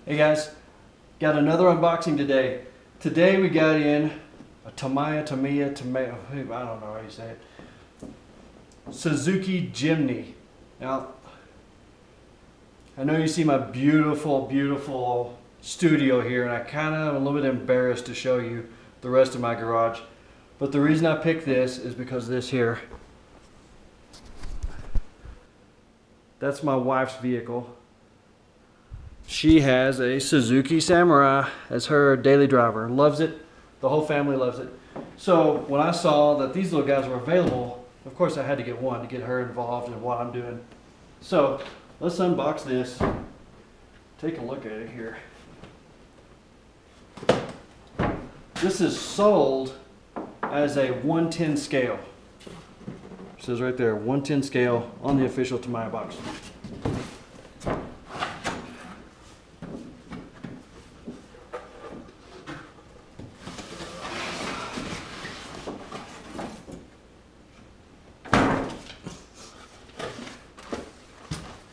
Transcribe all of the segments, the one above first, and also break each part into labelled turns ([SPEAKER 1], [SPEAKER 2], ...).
[SPEAKER 1] Hey guys, got another unboxing today. Today we got in a Tamiya, I don't know how you say it, Suzuki Jimny. Now, I know you see my beautiful studio here, and I kind of am a little bit embarrassed to show you the rest of my garage. But the reason I picked this is because this here, that's my wife's vehicle. She has a Suzuki Samurai as her daily driver. Loves it. The whole family loves it. So when I saw that these little guys were available, of course I had to get one to get her involved in what I'm doing. So let's unbox this. Take a look at it here. This is sold as a 110 scale. It says right there, 110 scale on the official Tamiya box.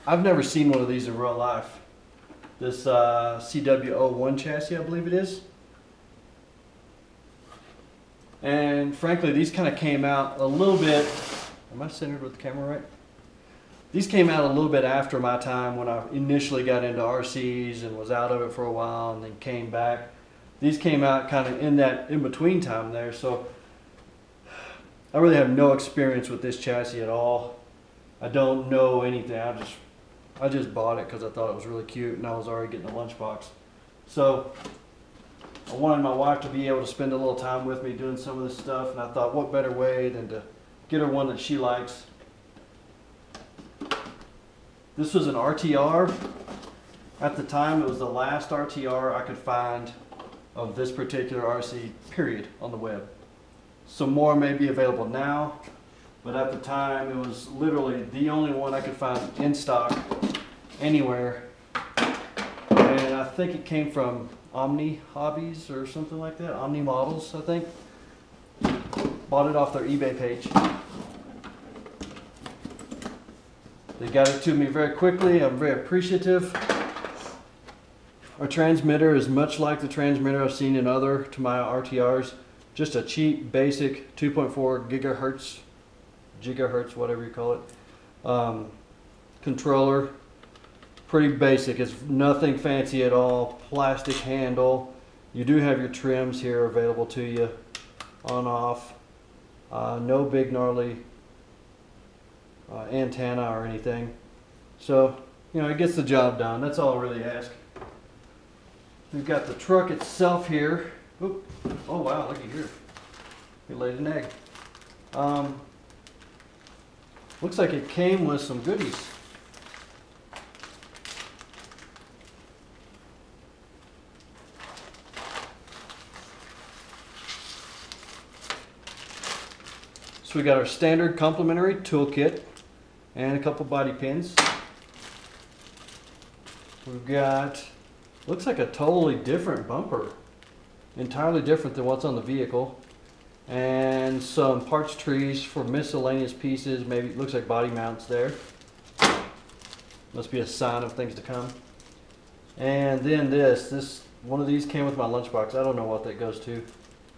[SPEAKER 1] I've never seen one of these in real life. This CW01 chassis, I believe it is. And frankly, these kind of came out a little bit, am I centered with the camera right? These came out a little bit after my time when I initially got into RCs and was out of it for a while and then came back. These came out kind of in that in-between time there, so I really have no experience with this chassis at all. I don't know anything. I just bought it because I thought it was really cute and I was already getting a lunchbox. So I wanted my wife to be able to spend a little time with me doing some of this stuff, and I thought what better way than to get her one that she likes. This was an RTR. At the time, it was the last RTR I could find of this particular RC, period, on the web. Some more may be available now, but at the time, it was literally the only one I could find in stock anywhere. And I think it came from Omni Hobbies or something like that. Omni Models, I think. Bought it off their eBay page. They got it to me very quickly. I'm very appreciative. Our transmitter is much like the transmitter I've seen in other Tamiya RTRs. Just a cheap, basic 2.4 gigahertz, whatever you call it, controller. Pretty basic. It's nothing fancy at all. Plastic handle. You do have your trims here available to you, on off. No big gnarly antenna or anything. So, you know, it gets the job done. That's all I really ask. We've got the truck itself here. Oop. Oh wow, looky here. It laid an egg. Looks like it came with some goodies. So we got our standard complimentary toolkit and a couple body pins. We've got, looks like a totally different bumper. Entirely different than what's on the vehicle. And some parts trees for miscellaneous pieces. Maybe it looks like body mounts there. Must be a sign of things to come. And then this one of these came with my lunchbox. I don't know what that goes to.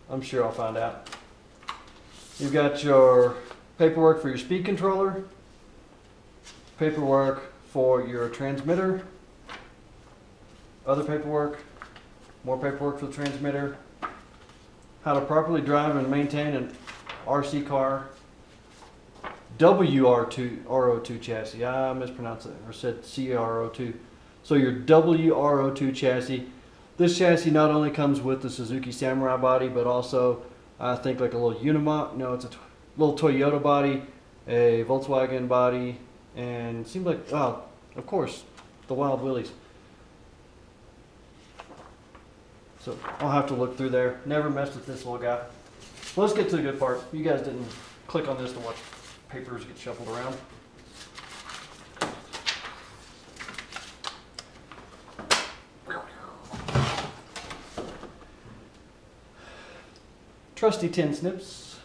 [SPEAKER 1] I'm sure I'll find out. You've got your paperwork for your speed controller, paperwork for your transmitter, other paperwork, more paperwork for the transmitter, how to properly drive and maintain an RC car, WR2 chassis. I mispronounced it, or said CR02. So your WR02 chassis. This chassis not only comes with the Suzuki Samurai body, but also I think like a little Unimog. No, it's a little Toyota body, a Volkswagen body, and it seems like, oh, of course, the Wild Wheelies. So I'll have to look through there. Never messed with this little guy. Well, let's get to the good part. You guys didn't click on this to watch papers get shuffled around. Trusty tin snips.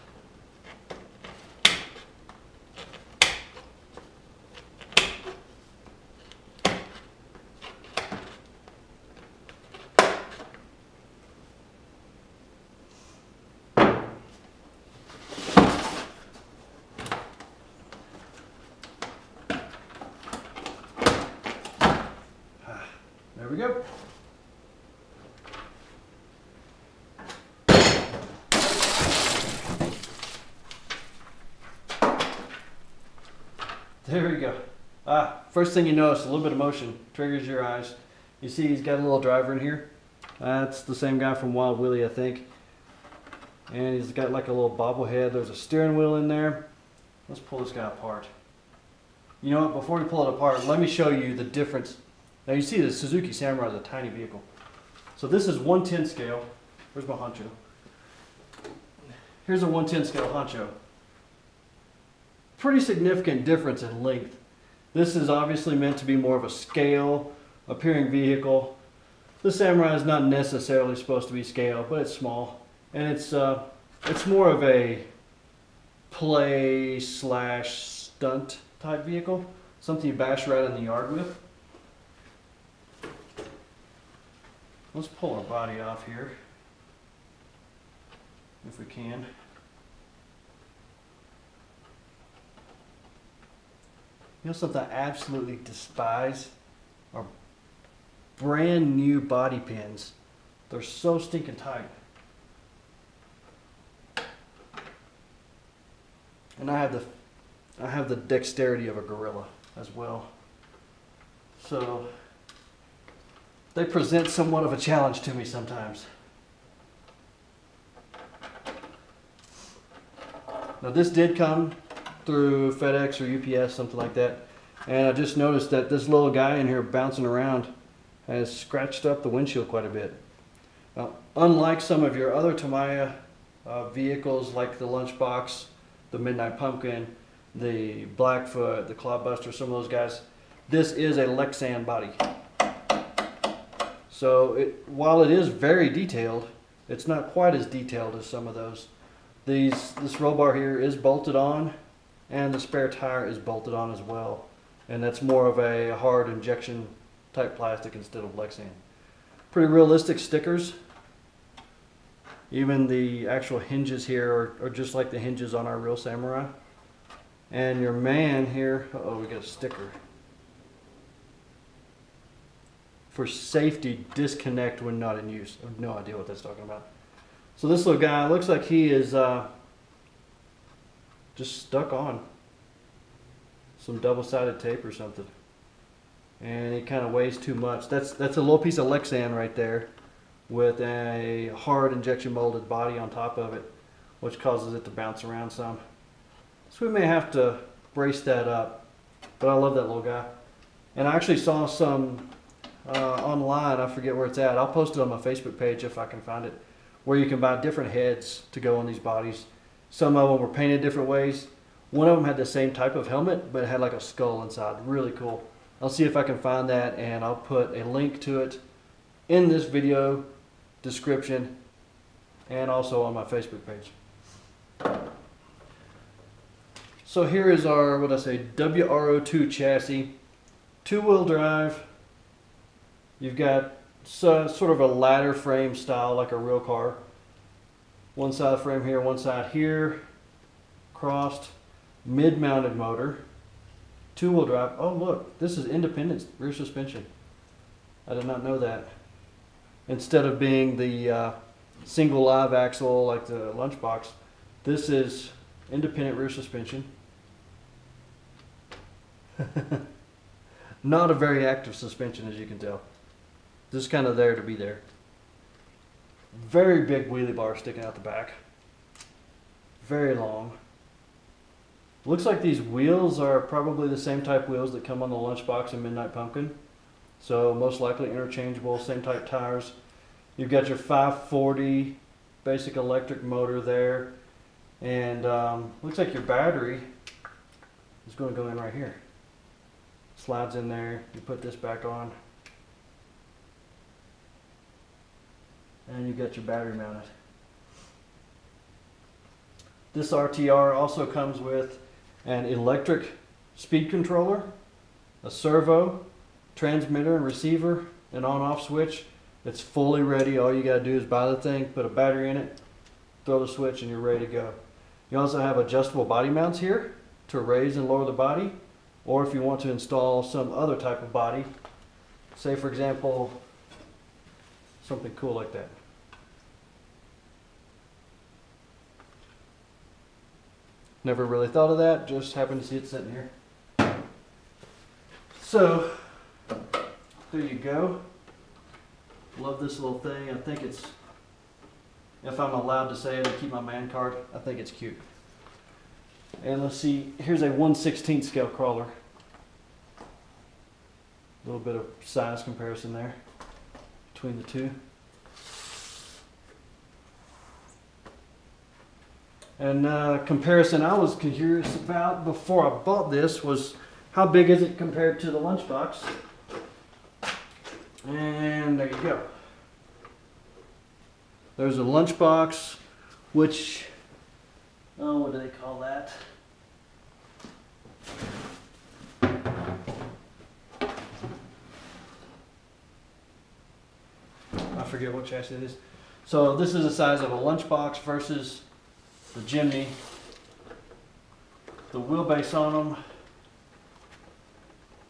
[SPEAKER 1] we go. There we go. First thing you notice, a little bit of motion triggers your eyes. You see he's got a little driver in here. That's the same guy from Wild Wheelie, I think. And he's got like a little bobblehead. There's a steering wheel in there. Let's pull this guy apart. You know what, before we pull it apart, let me show you the difference. Now you see the Suzuki Samurai is a tiny vehicle. So this is 1/10 scale. Where's my honcho? Here's a 1/10 scale honcho. Pretty significant difference in length. This is obviously meant to be more of a scale appearing vehicle. The Samurai is not necessarily supposed to be scale, but it's small. And it's more of a play / stunt type vehicle. Something you bash around in the yard with. Let's pull our body off here, if we can. You know something I absolutely despise? Are brand new body pins. They're so stinking tight. And I have the dexterity of a gorilla as well. So they present somewhat of a challenge to me sometimes. Now this did come through FedEx or UPS, something like that. And I just noticed that this little guy in here bouncing around has scratched up the windshield quite a bit. Now, unlike some of your other Tamiya vehicles like the Lunchbox, the Midnight Pumpkin, the Blackfoot, the Clodbuster, some of those guys, this is a Lexan body. So while it is very detailed, it's not quite as detailed as some of those. This roll bar here is bolted on, and the spare tire is bolted on as well. And that's more of a hard injection type plastic instead of Lexan. Pretty realistic stickers. Even the actual hinges here are just like the hinges on our real Samurai. And your man here, uh-oh, we got a sticker. For safety, disconnect when not in use. I have no idea what that's talking about. So this little guy looks like he is just stuck on some double-sided tape or something. And it kind of weighs too much. That's a little piece of Lexan right there with a hard injection molded body on top of it, which causes it to bounce around some. So we may have to brace that up. But I love that little guy. And I actually saw some online, I forget where it's at. I'll post it on my Facebook page if I can find it, where you can buy different heads to go on these bodies. Some of them were painted different ways. One of them had the same type of helmet, but it had like a skull inside. Really cool. I'll see if I can find that, and I'll put a link to it in this video description and also on my Facebook page. So here is our, what I say, WRO2 chassis. Two-wheel drive. You've got sort of a ladder frame style like a real car. One side of the frame here, one side here. Crossed. Mid-mounted motor. Two-wheel drive. Oh look, this is independent rear suspension. I did not know that. Instead of being the single live axle like the Lunchbox, this is independent rear suspension. Not a very active suspension, as you can tell. Just kind of there to be there. Very big wheelie bar sticking out the back. Very long. Looks like these wheels are probably the same type wheels that come on the Lunchbox and Midnight Pumpkin. So most likely interchangeable, same type tires. You've got your 540 basic electric motor there. And looks like your battery is going to go in right here. Slides in there, you put this back on. And you've got your battery mounted. This RTR also comes with an electric speed controller, a servo, transmitter and receiver, an on-off switch. It's fully ready. All you got to do is buy the thing, put a battery in it, throw the switch, and you're ready to go. You also have adjustable body mounts here to raise and lower the body, or if you want to install some other type of body, say for example something cool like that. Never really thought of that, just happened to see it sitting here. So, there you go. Love this little thing. I think it's, if I'm allowed to say it and keep my man card, I think it's cute. And let's see, here's a 1/16 scale crawler. A little bit of size comparison there between the two. And comparison I was curious about before I bought this was how big is it compared to the lunchbox. And there you go. There's a lunchbox, which, oh, what do they call that? I forget what chassis it is. So this is the size of a lunchbox versus the Jimny. The wheelbase on them.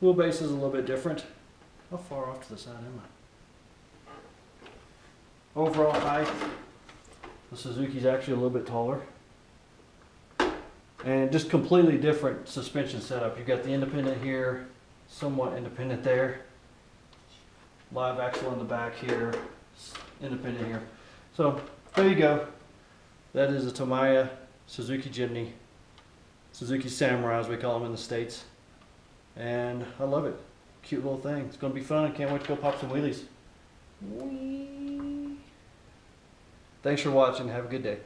[SPEAKER 1] Wheelbase is a little bit different. How far off to the side am I? Overall height, the Suzuki's actually a little bit taller. And just completely different suspension setup. You've got the independent here, somewhat independent there. Live axle in the back here, independent here. So there you go. That is a Tamiya Suzuki Jimny. Suzuki Samurai as we call them in the States. And I love it. Cute little thing. It's going to be fun. Can't wait to go pop some wheelies. Whee! Thanks for watching. Have a good day.